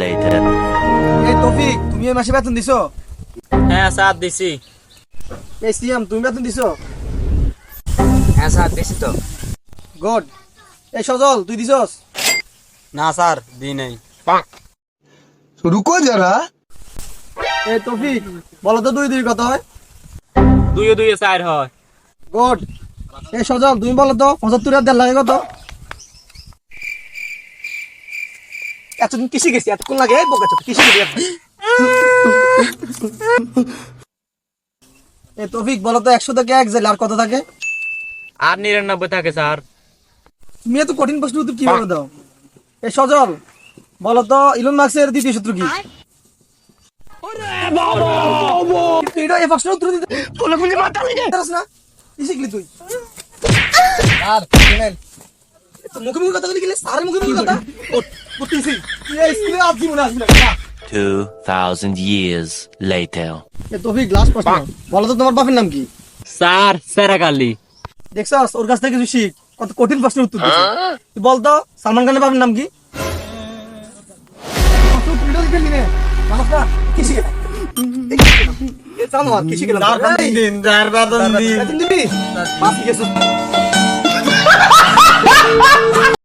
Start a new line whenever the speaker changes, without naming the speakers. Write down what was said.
later.
এই তৌফিক, তুমি এই মাসে বেতন দিছো?
হ্যাঁ স্যার দিছি।
এই সিয়াম, তুমি বেতন দিছো?
হ্যাঁ স্যার দিছি তো।
গুড। এই সজল, তুই দিছস?
না স্যার দিই নাই।
रुको जरा।
এই তৌফিক, বলো তো দুই দুই কত হয়?
দুইয়ে দুইয়ে চার হয়।
গুড। এই সজল, তুমি বলো তো 75 আর 1.5 লাগে কত? এতদিন কিসে গেছি, এতক্ষণ লাগে এই বোকা চোদ, কিসে গেছি এতদিন? এই তৌফিক, বলো তো 100 থেকে 1 গেলে আর কত থাকে?
আর 99 থাকে স্যার।
তুমি এত কঠিন প্রশ্ন উত্তর কিভাবে দাও? এই সজল, বলো তো ইলন মাস্কের দ্বিতীয় সূত্র কি? এটা এই প্রশ্নের উত্তর দিতে বলে গুলি মাথা লাগে না? কি শিখলি তুই? আর শুনেন, তো মুখে মুখে কথা বলি গেলে স্যার মুখে মুখে কথা করতেছি। এই স্কুলে আসবি না, আসবি না।
2,000 years later.
এ তৌফিক, লাস্ট প্রশ্ন, বলো তো তোমার বাপের নাম কি?
স্যার সেরাকালি।
দেখছস, ওর কাছ থেকে কিছু শিখ, কত কঠিন প্রশ্নের উত্তর দিছে। তুই বল তো সালমান খানের বাপের নাম কি? কি শিখলাম? বেতন দিবি? মাফ, ঠিক আছে।